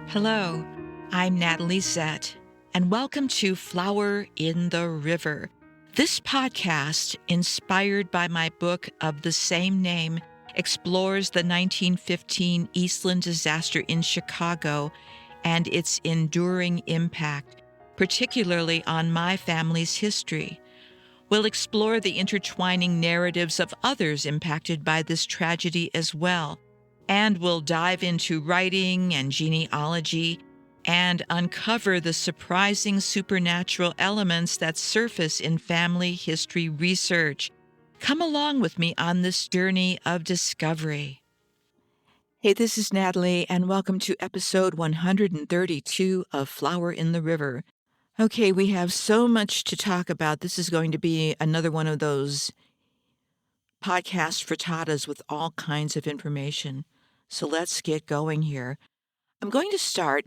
Hello, I'm Natalie Zett, and welcome to Flower in the River. This podcast, inspired by my book of the same name, explores the 1915 Eastland disaster in Chicago and its enduring impact, particularly on my family's history. We'll explore the intertwining narratives of others impacted by this tragedy as well. And we'll dive into writing and genealogy and uncover the surprising supernatural elements that surface in family history research. Come along with me on this journey of discovery. Hey, this is Natalie, and welcome to episode 132 of Flower in the River. Okay, we have so much to talk about. This is going to be another one of those podcast frittatas with all kinds of information. So let's get going here. I'm going to start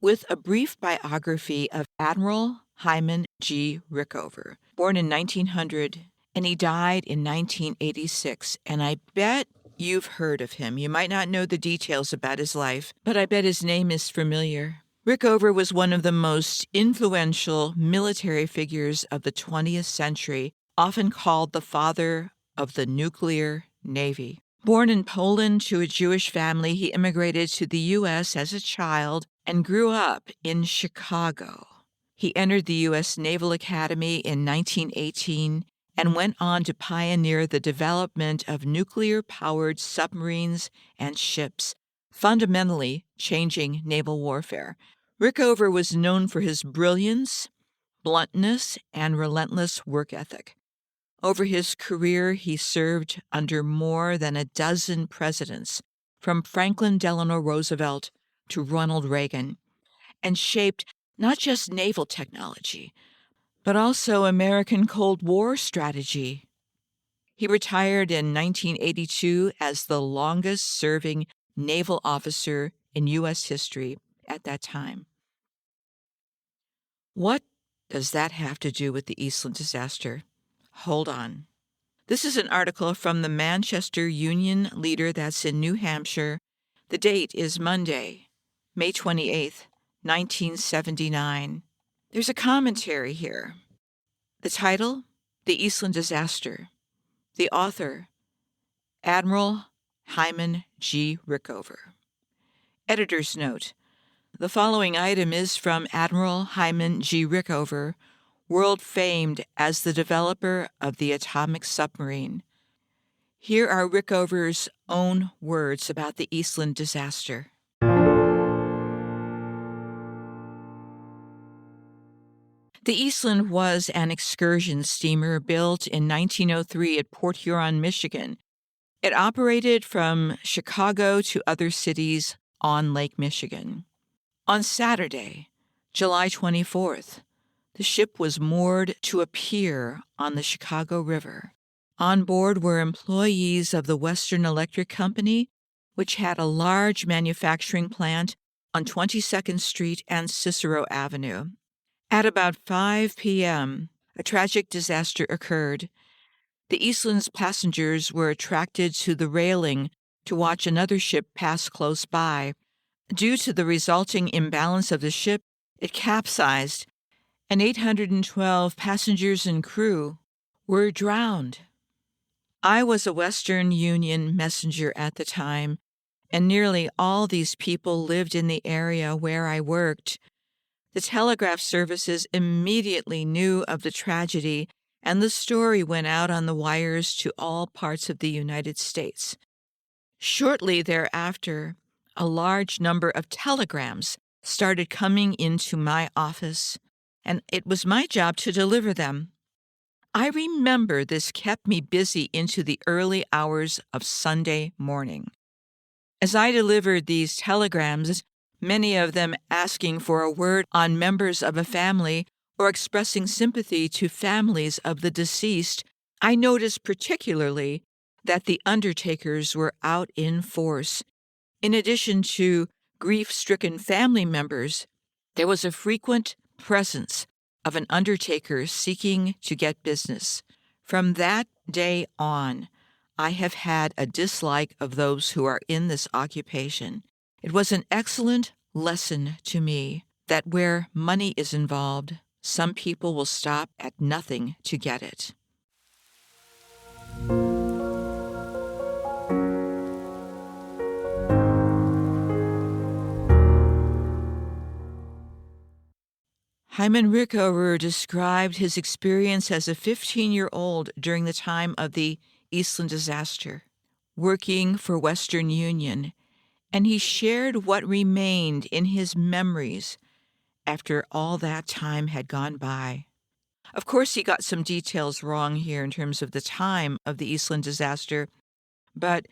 with a brief biography of Admiral Hyman G. Rickover, born in 1900, and he died in 1986. And I bet you've heard of him. You might not know the details about his life, but I bet his name is familiar. Rickover was one of the most influential military figures of the 20th century, often called the father of the nuclear navy. Born in Poland to a Jewish family, he immigrated to the U.S. as a child and grew up in Chicago. He entered the U.S. Naval Academy in 1918 and went on to pioneer the development of nuclear-powered submarines and ships, fundamentally changing naval warfare. Rickover was known for his brilliance, bluntness, and relentless work ethic. Over his career, he served under more than a dozen presidents, from Franklin Delano Roosevelt to Ronald Reagan, and shaped not just naval technology, but also American Cold War strategy. He retired in 1982 as the longest-serving naval officer in U.S. history at that time. What does that have to do with the Eastland disaster? Hold on. This is an article from the Manchester Union Leader that's in New Hampshire. The date is Monday, May 28th, 1979. There's a commentary here. The title, The Eastland Disaster. The author, Admiral Hyman G. Rickover. Editor's note. The following item is from Admiral Hyman G. Rickover, world-famed as the developer of the atomic submarine. Here are Rickover's own words about the Eastland disaster. The Eastland was an excursion steamer built in 1903 at Port Huron, Michigan. It operated from Chicago to other cities on Lake Michigan. On Saturday, July 24th, the ship was moored to a pier on the Chicago River. On board were employees of the Western Electric Company, which had a large manufacturing plant on 22nd Street and Cicero Avenue. At about 5 p.m., a tragic disaster occurred. The Eastland's passengers were attracted to the railing to watch another ship pass close by. Due to the resulting imbalance of the ship, it capsized, and 812 passengers and crew were drowned. I was a Western Union messenger at the time, and nearly all these people lived in the area where I worked. The telegraph services immediately knew of the tragedy, and the story went out on the wires to all parts of the United States. Shortly thereafter, a large number of telegrams started coming into my office, and it was my job to deliver them. I remember this kept me busy into the early hours of Sunday morning. As I delivered these telegrams, many of them asking for a word on members of a family or expressing sympathy to families of the deceased, I noticed particularly that the undertakers were out in force. In addition to grief-stricken family members, there was a frequent presence of an undertaker seeking to get business. From that day on, I have had a dislike of those who are in this occupation. It was an excellent lesson to me that where money is involved, some people will stop at nothing to get it. Hyman Rickover described his experience as a 15-year-old during the time of the Eastland disaster, working for Western Union, and he shared what remained in his memories after all that time had gone by. Of course, he got some details wrong here in terms of the time of the Eastland disaster, but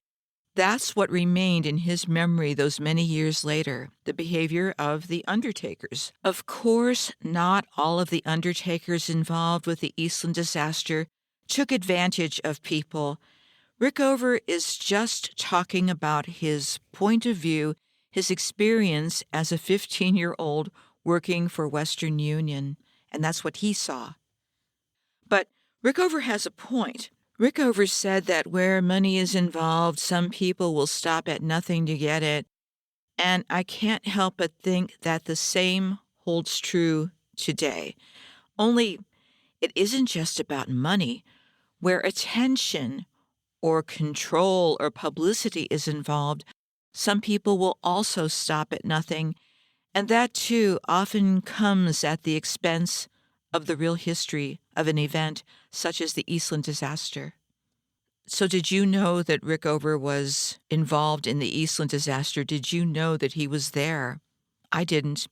that's what remained in his memory those many years later, the behavior of the undertakers. Of course, not all of the undertakers involved with the Eastland disaster took advantage of people. Rickover is just talking about his point of view, his experience as a 15-year-old working for Western Union, and that's what he saw. But Rickover has a point. Rickover said that where money is involved, some people will stop at nothing to get it, and I can't help but think that the same holds true today. Only it isn't just about money. Where attention or control or publicity is involved, some people will also stop at nothing, and that too often comes at the expense of the real history of an event such as the Eastland disaster. So did you know that Rickover was involved in the Eastland disaster? Did you know that he was there? I didn't.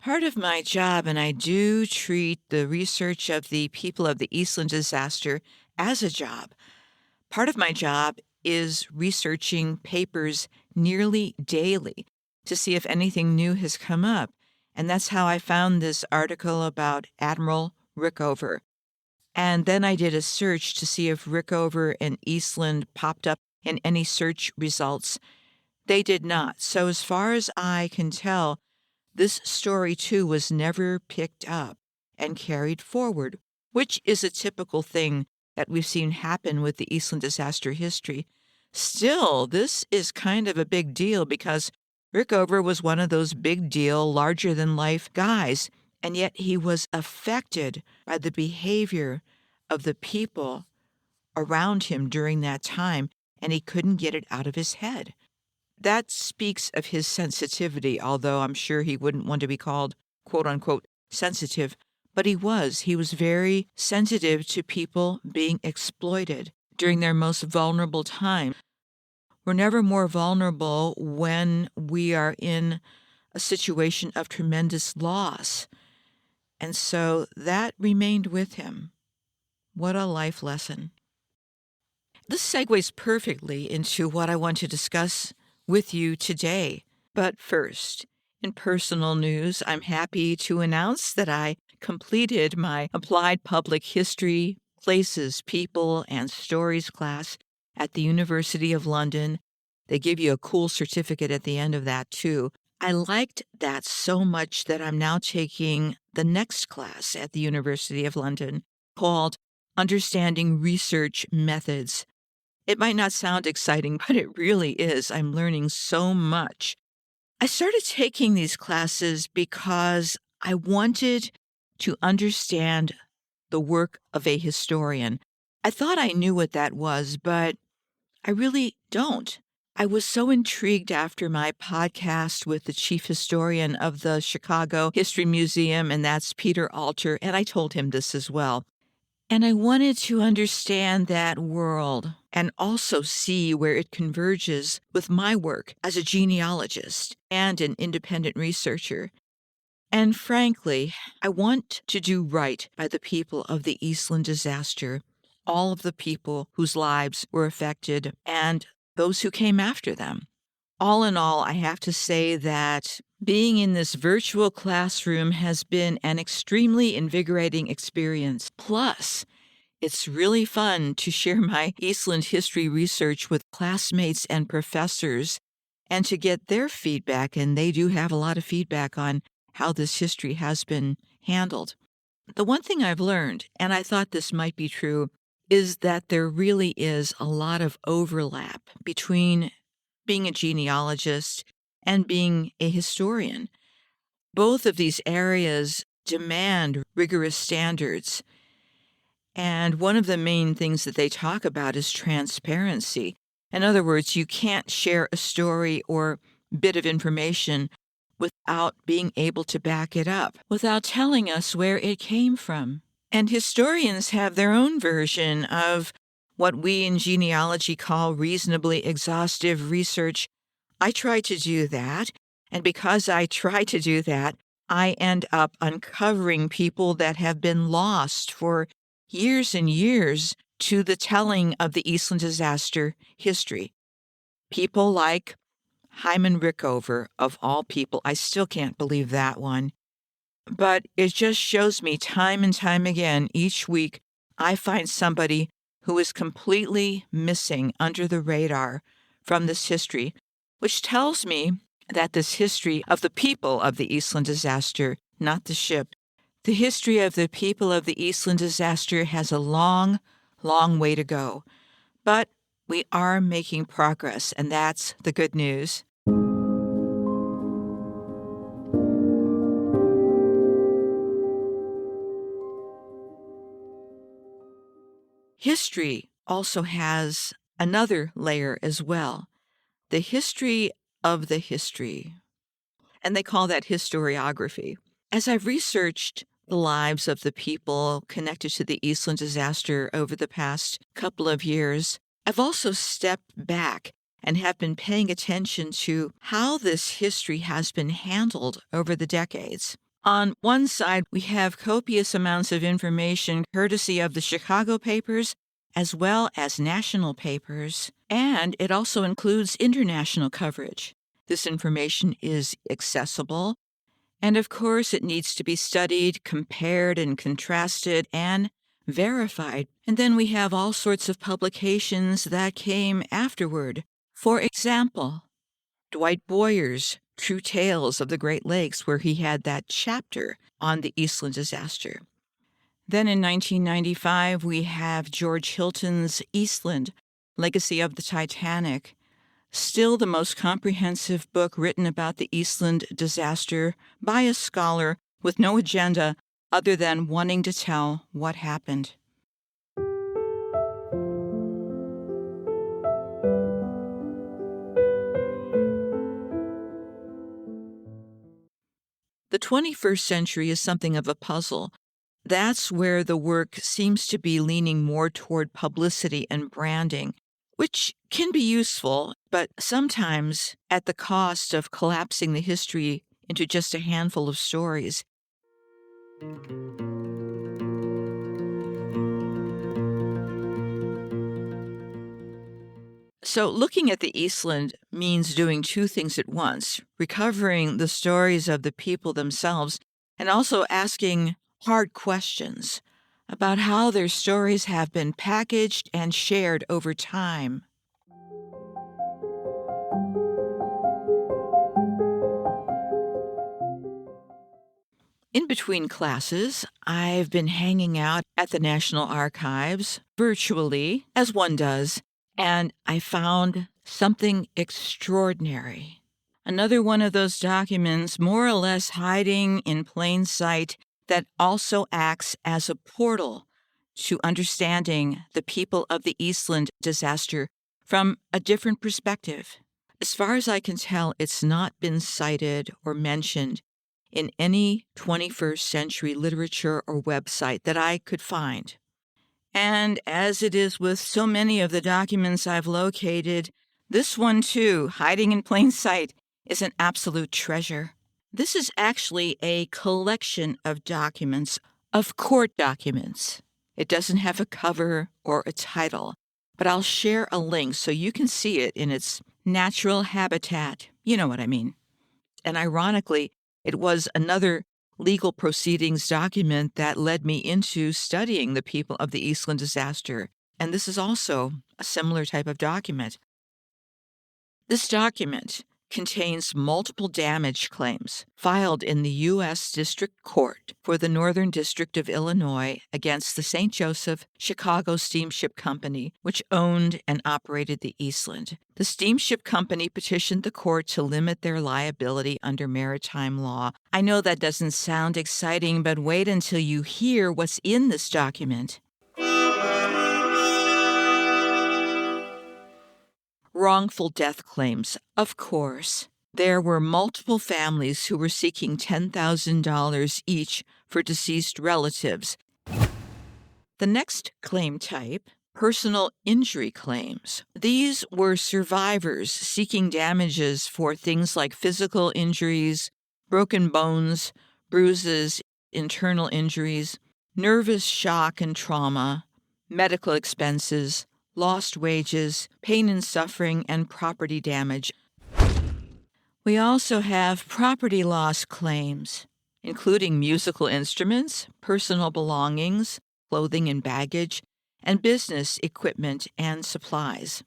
Part of my job, and I do treat the research of the people of the Eastland disaster as a job, part of my job is researching papers nearly daily to see if anything new has come up. And that's how I found this article about Admiral Rickover. And then I did a search to see if Rickover and Eastland popped up in any search results. They did not. So as far as I can tell, this story too was never picked up and carried forward, which is a typical thing that we've seen happen with the Eastland disaster history. Still, this is kind of a big deal because Rickover was one of those big deal, larger-than-life guys, and yet he was affected by the behavior of the people around him during that time, and he couldn't get it out of his head. That speaks of his sensitivity, although I'm sure he wouldn't want to be called, quote-unquote, sensitive, but he was. He was very sensitive to people being exploited during their most vulnerable time. We're never more vulnerable when we are in a situation of tremendous loss. And so that remained with him. What a life lesson. This segues perfectly into what I want to discuss with you today. But first, in personal news, I'm happy to announce that I completed my Applied Public History, Places, People, and Stories class at the University of London. They give you a cool certificate at the end of that, too. I liked that so much that I'm now taking the next class at the University of London called Understanding Research Methods. It might not sound exciting, but it really is. I'm learning so much. I started taking these classes because I wanted to understand the work of a historian. I thought I knew what that was, but I really don't. I was so intrigued after my podcast with the chief historian of the Chicago History Museum, and that's Peter Alter, and I told him this as well. And I wanted to understand that world and also see where it converges with my work as a genealogist and an independent researcher. And frankly, I want to do right by the people of the Eastland disaster, all of the people whose lives were affected and those who came after them. All in all, I have to say that being in this virtual classroom has been an extremely invigorating experience. Plus, it's really fun to share my Eastland history research with classmates and professors and to get their feedback, and they do have a lot of feedback on how this history has been handled. The one thing I've learned, and I thought this might be true, is that there really is a lot of overlap between being a genealogist and being a historian. Both of these areas demand rigorous standards. And one of the main things that they talk about is transparency. In other words, you can't share a story or bit of information without being able to back it up, without telling us where it came from. And historians have their own version of what we in genealogy call reasonably exhaustive research. I try to do that, and because I try to do that, I end up uncovering people that have been lost for years and years to the telling of the Eastland disaster history. People like Hyman Rickover, of all people. I still can't believe that one. But it just shows me time and time again, each week, I find somebody who is completely missing under the radar from this history, which tells me that this history of the people of the Eastland disaster, not the ship, the history of the people of the Eastland disaster has a long, long way to go. But we are making progress, and that's the good news. History also has another layer as well, the history of the history, and they call that historiography. As I've researched the lives of the people connected to the Eastland disaster over the past couple of years, I've also stepped back and have been paying attention to how this history has been handled over the decades. On one side, we have copious amounts of information courtesy of the Chicago papers as well as national papers, and it also includes international coverage. This information is accessible, and of course, it needs to be studied, compared, and contrasted, and verified. And then we have all sorts of publications that came afterward. For example, Dwight Boyer's True Tales of the Great Lakes, where he had that chapter on the Eastland disaster. Then in 1995, we have George Hilton's Eastland, Legacy of the Titanic, still the most comprehensive book written about the Eastland disaster by a scholar with no agenda other than wanting to tell what happened. The 21st century is something of a puzzle. That's where the work seems to be leaning more toward publicity and branding, which can be useful, but sometimes at the cost of collapsing the history into just a handful of stories. So looking at the Eastland means doing two things at once, recovering the stories of the people themselves and also asking hard questions about how their stories have been packaged and shared over time. In between classes, I've been hanging out at the National Archives virtually, as one does, and I found something extraordinary. Another one of those documents, more or less hiding in plain sight, that also acts as a portal to understanding the people of the Eastland disaster from a different perspective. As far as I can tell, it's not been cited or mentioned in any 21st century literature or website that I could find. And as it is with so many of the documents I've located, this one too, hiding in plain sight, is an absolute treasure. This is actually a collection of documents, of court documents. It doesn't have a cover or a title, but I'll share a link so you can see it in its natural habitat. You know what I mean. And ironically, it was another legal proceedings document that led me into studying the people of the Eastland disaster. And this is also a similar type of document. This document contains multiple damage claims filed in the U.S. District Court for the Northern District of Illinois against the St. Joseph Chicago Steamship Company, which owned and operated the Eastland. The steamship company petitioned the court to limit their liability under maritime law. I know that doesn't sound exciting, but wait until you hear what's in this document. Wrongful death claims, of course. There were multiple families who were seeking $10,000 each for deceased relatives. The next claim type, personal injury claims. These were survivors seeking damages for things like physical injuries, broken bones, bruises, internal injuries, nervous shock and trauma, medical expenses, lost wages, pain and suffering, and property damage. We also have property loss claims, including musical instruments, personal belongings, clothing and baggage, and business equipment and supplies.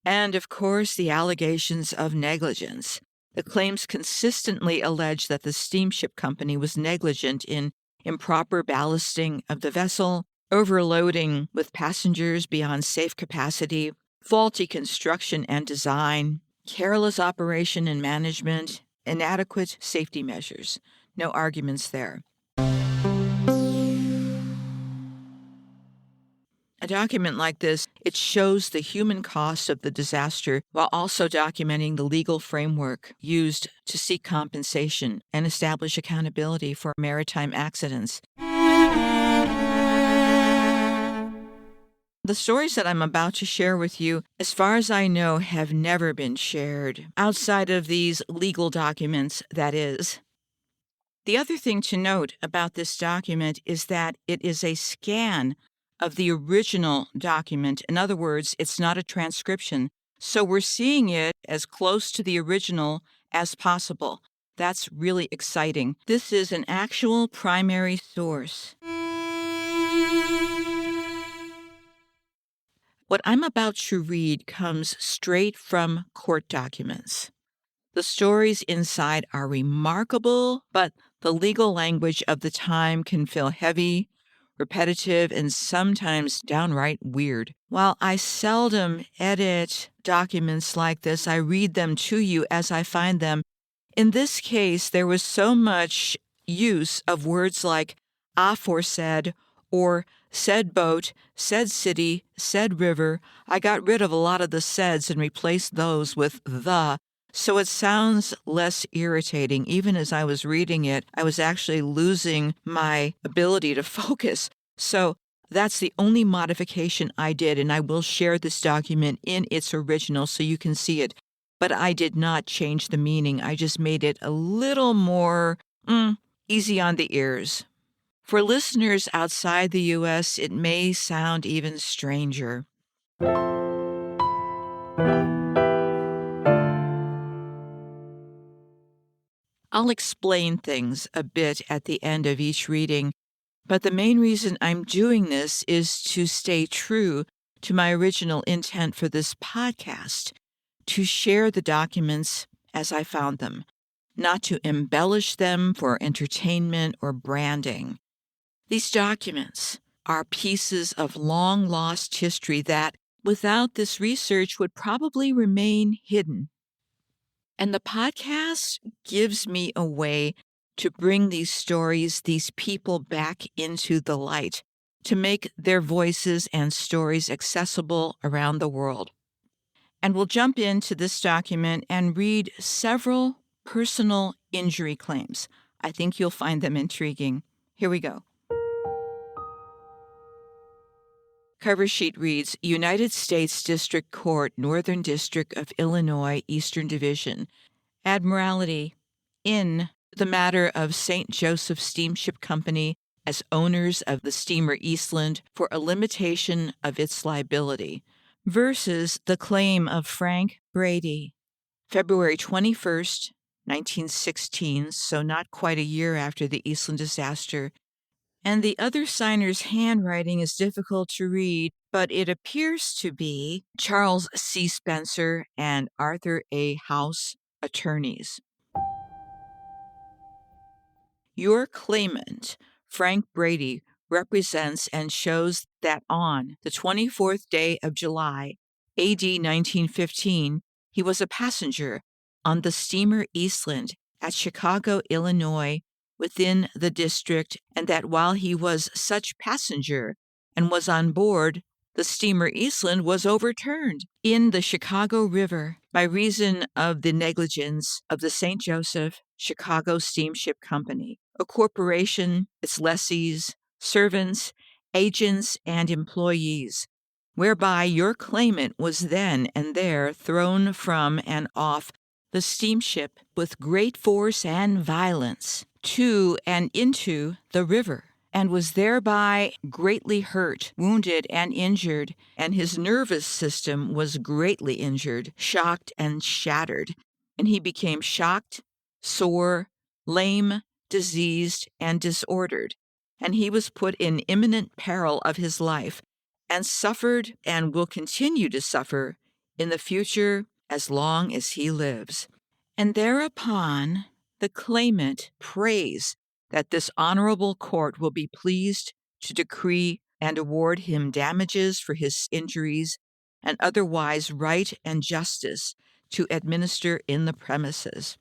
And, of course, the allegations of negligence. The claims consistently allege that the steamship company was negligent in improper ballasting of the vessel, overloading with passengers beyond safe capacity, faulty construction and design, careless operation and management, inadequate safety measures. No arguments there. A document like this, it shows the human cost of the disaster while also documenting the legal framework used to seek compensation and establish accountability for maritime accidents. The stories that I'm about to share with you, as far as I know, have never been shared outside of these legal documents, that is. The other thing to note about this document is that it is a scan of the original document. In other words, it's not a transcription. So we're seeing it as close to the original as possible. That's really exciting. This is an actual primary source. What I'm about to read comes straight from court documents. The stories inside are remarkable, but the legal language of the time can feel heavy, repetitive, and sometimes downright weird. While I seldom edit documents like this, I read them to you as I find them. In this case, there was so much use of words like aforesaid or said boat, said city, said river. I got rid of a lot of the saids and replaced those with the, so it sounds less irritating. Even as I was reading it, I was actually losing my ability to focus. So that's the only modification I did, and I will share this document in its original so you can see it. But I did not change the meaning. I just made it a little more easy on the ears. For listeners outside the U.S., it may sound even stranger. I'll explain things a bit at the end of each reading, but the main reason I'm doing this is to stay true to my original intent for this podcast, to share the documents as I found them, not to embellish them for entertainment or branding. These documents are pieces of long-lost history that, without this research, would probably remain hidden. And the podcast gives me a way to bring these stories, these people back into the light, to make their voices and stories accessible around the world. And we'll jump into this document and read several personal injury claims. I think you'll find them intriguing. Here we go. Cover sheet reads, United States District Court, Northern District of Illinois, Eastern Division. Admiralty, in the matter of St. Joseph Steamship Company as owners of the steamer Eastland for a limitation of its liability, versus the claim of Frank Brady, February 21st, 1916, so not quite a year after the Eastland disaster, And the other signer's handwriting is difficult to read, but it appears to be Charles C. Spencer and Arthur A. House, attorneys. Your claimant, Frank Brady, represents and shows that on the 24th day of July, AD 1915, he was a passenger on the steamer Eastland at Chicago, Illinois, within the district, and that while he was such passenger and was on board, the steamer Eastland was overturned in the Chicago River by reason of the negligence of the St. Joseph Chicago Steamship Company, a corporation, its lessees, servants, agents, and employees, whereby your claimant was then and there thrown from and off the steamship with great force and violence to and into the river, and was thereby greatly hurt, wounded, and injured, and his nervous system was greatly injured, shocked, and shattered, and he became shocked, sore, lame, diseased, and disordered, and he was put in imminent peril of his life, and suffered and will continue to suffer in the future as long as he lives. And thereupon the claimant prays that this honorable court will be pleased to decree and award him damages for his injuries and otherwise right and justice to administer in the premises.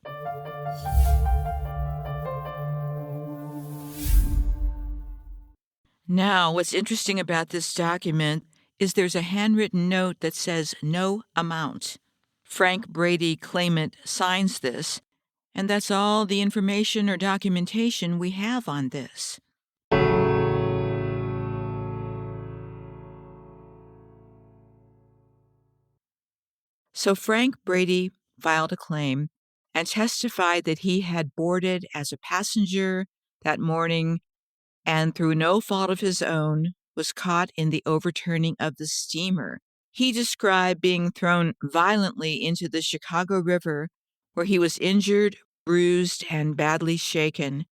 Now, what's interesting about this document is there's a handwritten note that says no amount. Frank Brady, claimant, signs this, and that's all the information or documentation we have on this. So Frank Brady filed a claim and testified that he had boarded as a passenger that morning and through no fault of his own was caught in the overturning of the steamer. He described being thrown violently into the Chicago River, where he was injured, bruised, and badly shaken.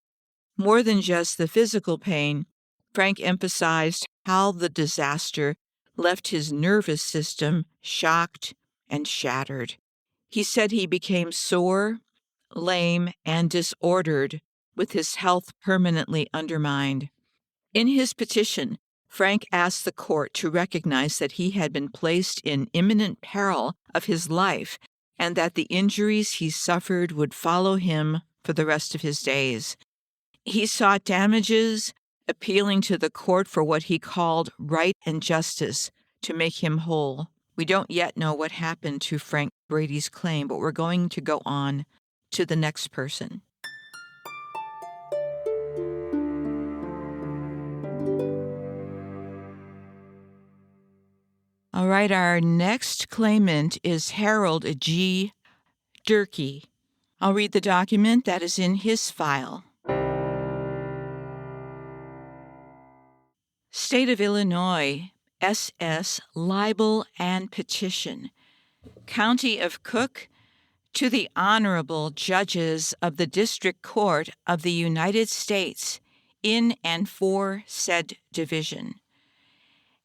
More than just the physical pain, Frank emphasized how the disaster left his nervous system shocked and shattered. He said he became sore, lame, and disordered, with his health permanently undermined. In his petition, Frank asked the court to recognize that he had been placed in imminent peril of his life and that the injuries he suffered would follow him for the rest of his days. He sought damages, appealing to the court for what he called right and justice to make him whole. We don't yet know what happened to Frank Brady's claim, but we're going to go on to the next person. All right, our next claimant is Harold G. Durkee. I'll read the document that is in his file. State of Illinois, SS, libel and petition. County of Cook, to the Honorable Judges of the District Court of the United States in and for said division.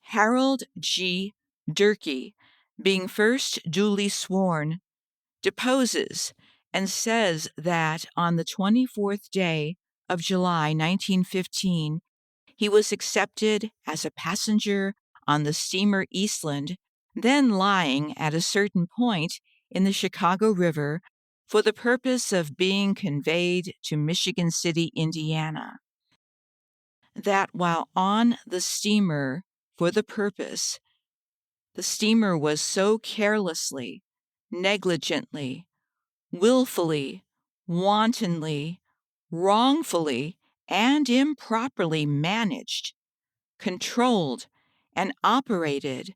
Harold G. Durkee, being first duly sworn, deposes and says that on the 24th day of July 1915, he was accepted as a passenger on the steamer Eastland, then lying at a certain point in the Chicago River for the purpose of being conveyed to Michigan City, Indiana. That while on the steamer for the purpose, the steamer was so carelessly, negligently, willfully, wantonly, wrongfully, and improperly managed, controlled, and operated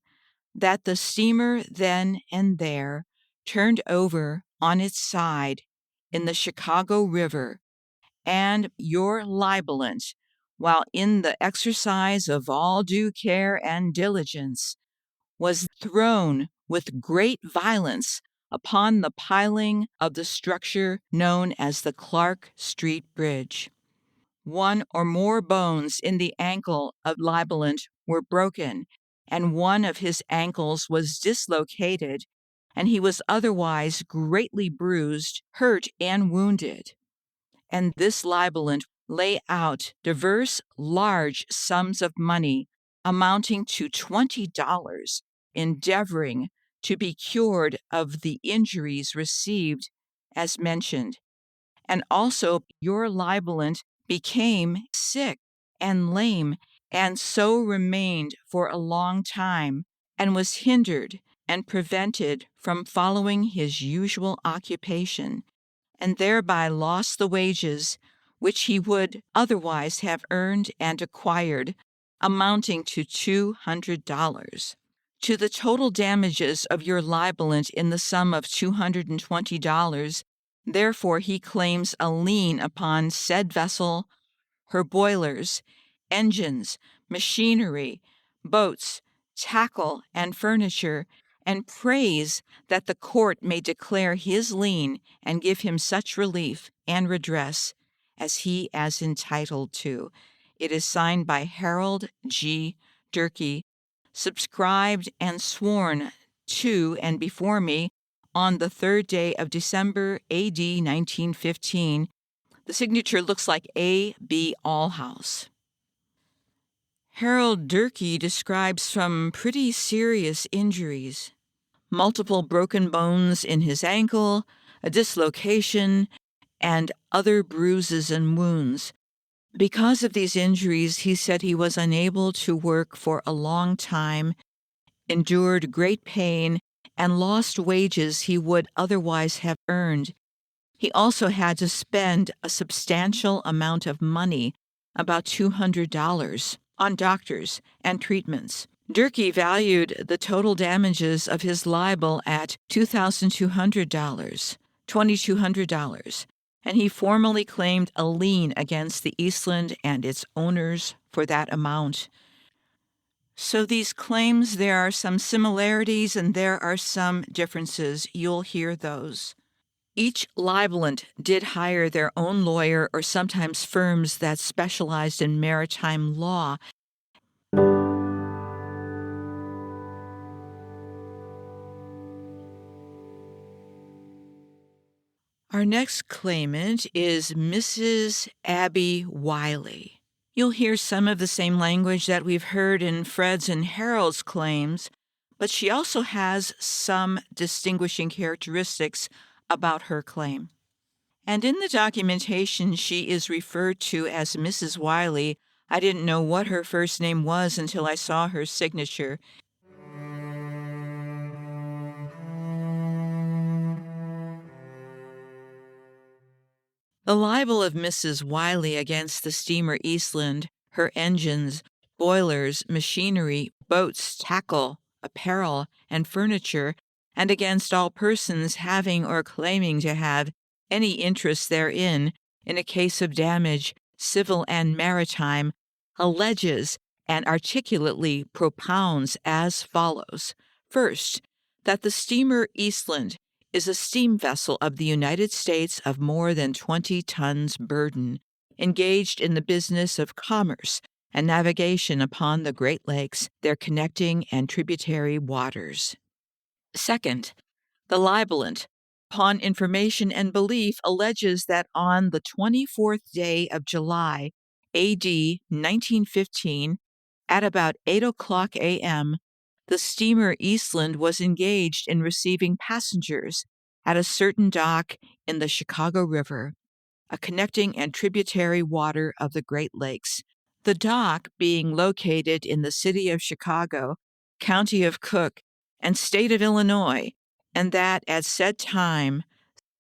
that the steamer then and there turned over on its side in the Chicago River, and your libelant, while in the exercise of all due care and diligence, was thrown with great violence upon the piling of the structure known as the Clark Street Bridge. one or more bones in the ankle of Libelant were broken, and one of his ankles was dislocated, and he was otherwise greatly bruised, hurt, and wounded. And this Libelant lay out diverse large sums of money amounting to $20, endeavoring to be cured of the injuries received as mentioned. And also your Libelant became sick and lame, and so remained for a long time, and was hindered and prevented from following his usual occupation, and thereby lost the wages which he would otherwise have earned and acquired, amounting to $200. To the total damages of your Libelant in the sum of $220, therefore he claims a lien upon said vessel, her boilers, engines, machinery, boats, tackle, and furniture, and prays that the court may declare his lien and give him such relief and redress as he is entitled to. It is signed by Harold G. Durkee, subscribed and sworn to and before me on the 3rd day of December, A.D. 1915. The signature looks like A.B. Allhouse. Harold Durkee describes some pretty serious injuries: multiple broken bones in his ankle, a dislocation, and other bruises and wounds. Because of these injuries, he said he was unable to work for a long time, endured great pain, and lost wages he would otherwise have earned. He also had to spend a substantial amount of money, about $200, on doctors and treatments. Durkee valued the total damages of his libel at $2,200, $2,200, and he formally claimed a lien against the Eastland and its owners for that amount. So these claims, there are some similarities and there are some differences. You'll hear those. Each libelant did hire their own lawyer or sometimes firms that specialized in maritime law. Our next claimant is Mrs. Abby Wiley. You'll hear some of the same language that we've heard in Fred's and Harold's claims, but she also has some distinguishing characteristics about her claim. And in the documentation, she is referred to as Mrs. Wiley. I didn't know what her first name was until I saw her signature. The libel of Mrs. Wiley against the steamer Eastland, her engines, boilers, machinery, boats, tackle, apparel, and furniture, and against all persons having or claiming to have any interest therein, in a case of damage, civil and maritime, alleges and articulately propounds as follows. First, that the steamer Eastland is a steam vessel of the United States of more than 20 tons burden, engaged in the business of commerce and navigation upon the Great Lakes, their connecting and tributary waters. Second, the libelant, upon information and belief, alleges that on the 24th day of July, A.D. 1915, at about 8 o'clock a.m., the steamer Eastland was engaged in receiving passengers at a certain dock in the Chicago River, a connecting and tributary water of the Great Lakes. The dock being located in the city of Chicago, county of Cook, and state of Illinois, and that at said time,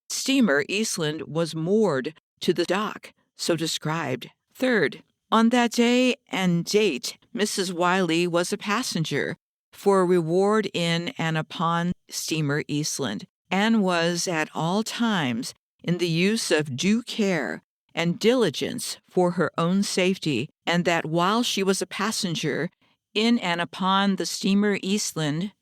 steamer Eastland was moored to the dock so described. Third, on that day and date, Mrs. Wiley was a passenger for reward in and upon steamer Eastland, and was at all times in the use of due care and diligence for her own safety, and that while she was a passenger in and upon the steamer Eastland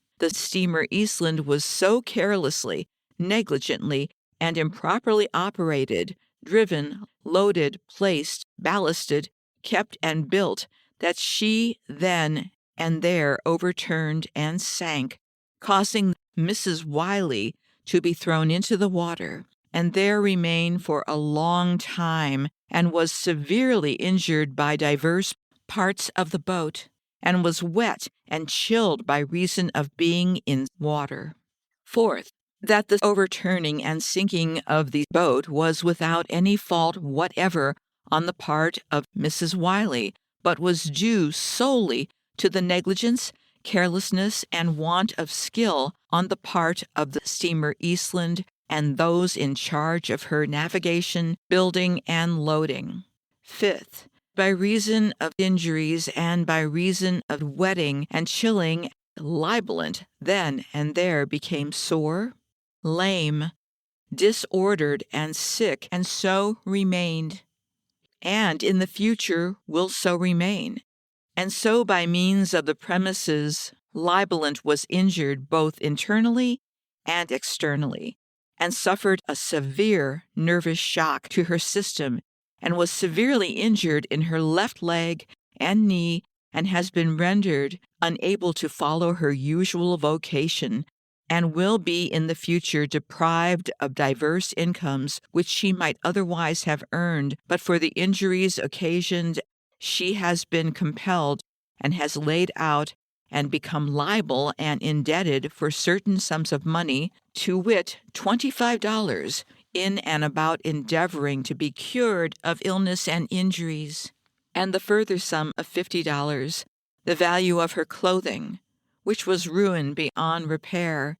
was so carelessly, negligently, and improperly operated, driven, loaded, placed, ballasted, kept, and built, that she then and there overturned and sank, causing Mrs. Wiley to be thrown into the water, and there remain for a long time, and was severely injured by divers parts of the boat, and was wet and chilled by reason of being in water. Fourth, that the overturning and sinking of the boat was without any fault whatever on the part of Mrs. Wiley, but was due solely to the negligence, carelessness, and want of skill on the part of the steamer Eastland and those in charge of her navigation, building, and loading. Fifth, by reason of injuries and by reason of wetting and chilling, Libelant then and there became sore, lame, disordered, and sick, and so remained, and in the future will so remain. And so by means of the premises, Libelant was injured both internally and externally, and suffered a severe nervous shock to her system, and was severely injured in her left leg and knee, and has been rendered unable to follow her usual vocation, and will be in the future deprived of diverse incomes which she might otherwise have earned, but for the injuries occasioned she has been compelled and has laid out and become liable and indebted for certain sums of money, to wit, $25, in and about endeavoring to be cured of illness and injuries, and the further sum of $50, the value of her clothing, which was ruined beyond repair,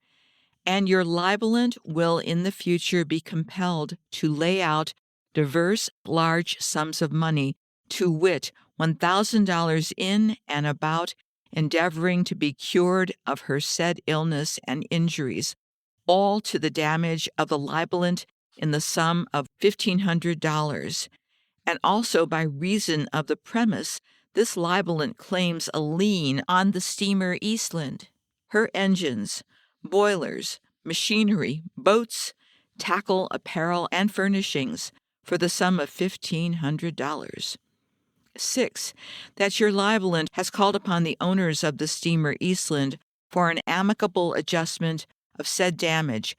and your Libelant will in the future be compelled to lay out divers large sums of money, to wit, $1,000 in and about endeavoring to be cured of her said illness and injuries, all to the damage of the Libelant in the sum of $1,500, and also by reason of the premise, this Libelant claims a lien on the steamer Eastland, her engines, boilers, machinery, boats, tackle, apparel, and furnishings for the sum of $1,500. 6. That your Libelant has called upon the owners of the steamer Eastland for an amicable adjustment of said damage,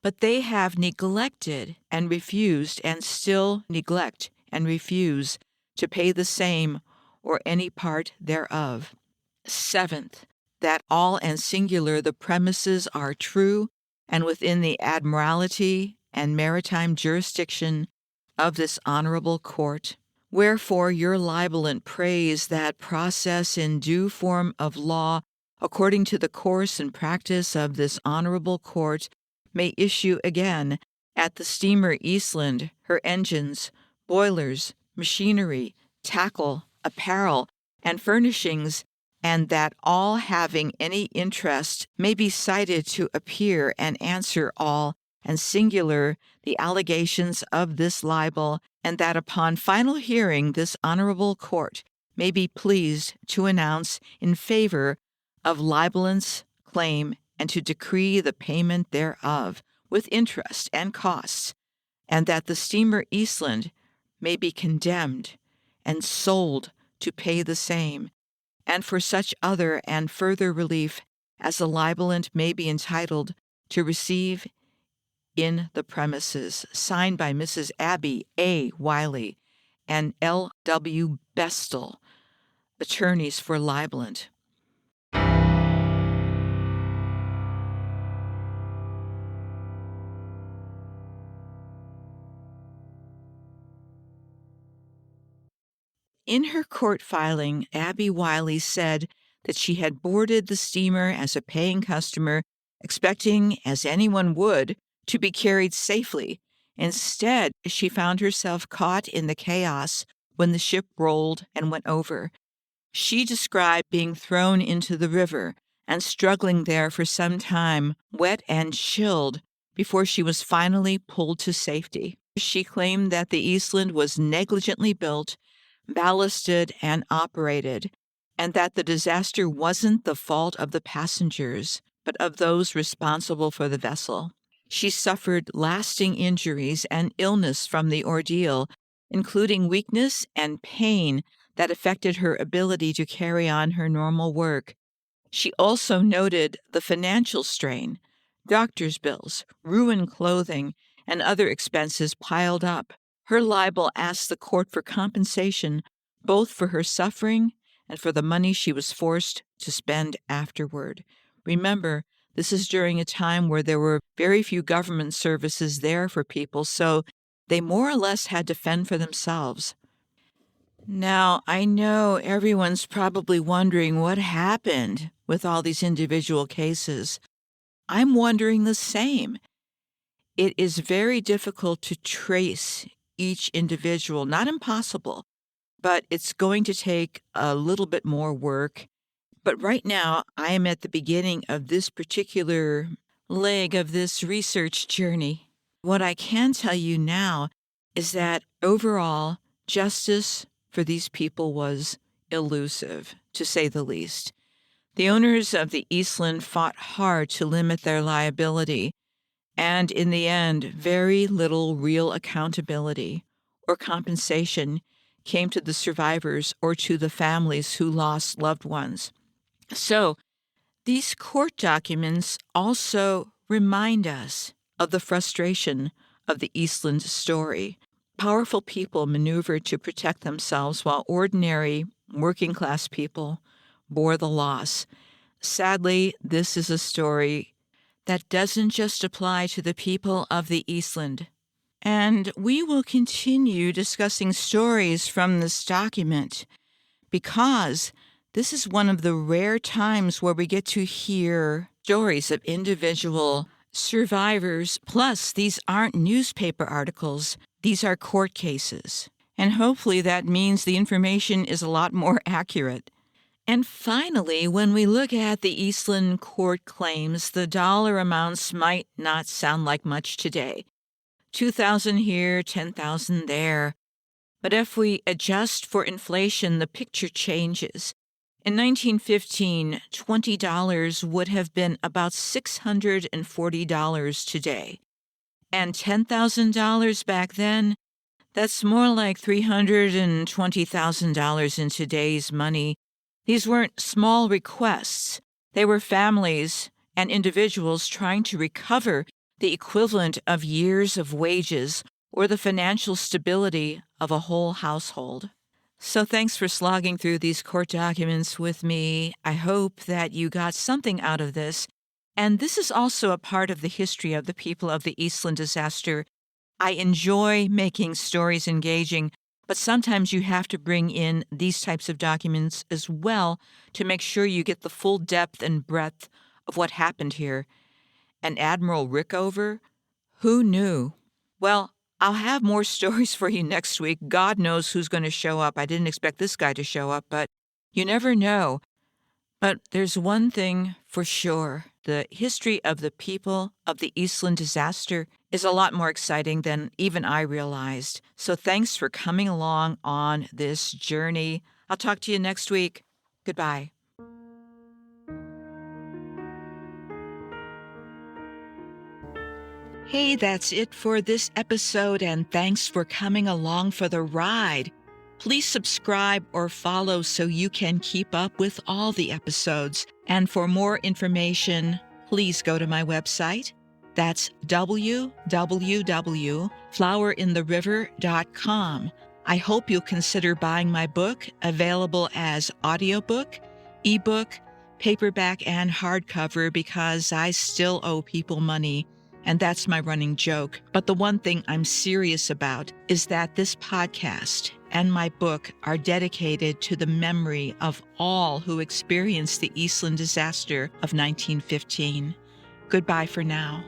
but they have neglected and refused, and still neglect and refuse to pay the same or any part thereof. 7th, that all and singular the premises are true and within the admiralty and maritime jurisdiction of this honorable court. Wherefore your Libelant prays that process in due form of law, according to the course and practice of this honorable court, may issue again at the steamer Eastland, her engines, boilers, machinery, tackle, apparel, and furnishings, and that all having any interest may be cited to appear and answer all and singular the allegations of this libel, and that upon final hearing this honorable court may be pleased to announce in favor of Libelant's claim and to decree the payment thereof with interest and costs, and that the steamer Eastland may be condemned and sold to pay the same, and for such other and further relief as the Libelant may be entitled to receive in the premises. Signed by Mrs. Abby A. Wiley and L. W. Bestel, attorneys for Libelant. In her court filing, Abby Wiley said that she had boarded the steamer as a paying customer, expecting, as anyone would, to be carried safely. Instead, she found herself caught in the chaos when the ship rolled and went over. She described being thrown into the river and struggling there for some time, wet and chilled, before she was finally pulled to safety. She claimed that the Eastland was negligently built, ballasted, and operated, and that the disaster wasn't the fault of the passengers, but of those responsible for the vessel. She suffered lasting injuries and illness from the ordeal, including weakness and pain that affected her ability to carry on her normal work. She also noted the financial strain. Doctor's bills, ruined clothing, and other expenses piled up. Her libel asked the court for compensation, both for her suffering and for the money she was forced to spend afterward. Remember, this is during a time where there were very few government services there for people, so they more or less had to fend for themselves. Now, I know everyone's probably wondering what happened with all these individual cases. I'm wondering the same. It is very difficult to trace each individual, not impossible, but it's going to take a little bit more work. But right now, I am at the beginning of this particular leg of this research journey. What I can tell you now is that overall, justice for these people was elusive, to say the least. The owners of the Eastland fought hard to limit their liability, and in the end, very little real accountability or compensation came to the survivors or to the families who lost loved ones. So, these court documents also remind us of the frustration of the Eastland story. Powerful people maneuvered to protect themselves while ordinary, working-class people bore the loss. Sadly, this is a story that doesn't just apply to the people of the Eastland. And we will continue discussing stories from this document because this is one of the rare times where we get to hear stories of individual survivors. Plus, these aren't newspaper articles. These are court cases. And hopefully that means the information is a lot more accurate. And finally, when we look at the Eastland court claims, the dollar amounts might not sound like much today. $2,000 here, $10,000 there. But if we adjust for inflation, the picture changes. In 1915, $20 would have been about $640 today. And $10,000 back then, that's more like $320,000 in today's money. These weren't small requests. They were families and individuals trying to recover the equivalent of years of wages or the financial stability of a whole household. So thanks for slogging through these court documents with me. I hope that you got something out of this. And this is also a part of the history of the people of the Eastland disaster. I enjoy making stories engaging, but sometimes you have to bring in these types of documents as well to make sure you get the full depth and breadth of what happened here. And Admiral Rickover? Who knew? Well, I'll have more stories for you next week. God knows who's going to show up. I didn't expect this guy to show up, but you never know. But there's one thing for sure. The history of the people of the Eastland disaster is a lot more exciting than even I realized. So thanks for coming along on this journey. I'll talk to you next week. Goodbye. Hey, that's it for this episode, and thanks for coming along for the ride. Please subscribe or follow so you can keep up with all the episodes. And for more information, please go to my website. That's www.flowerintheriver.com. I hope you'll consider buying my book, available as audiobook, ebook, paperback, and hardcover, because I still owe people money. And that's my running joke. But the one thing I'm serious about is that this podcast and my book are dedicated to the memory of all who experienced the Eastland disaster of 1915. Goodbye for now.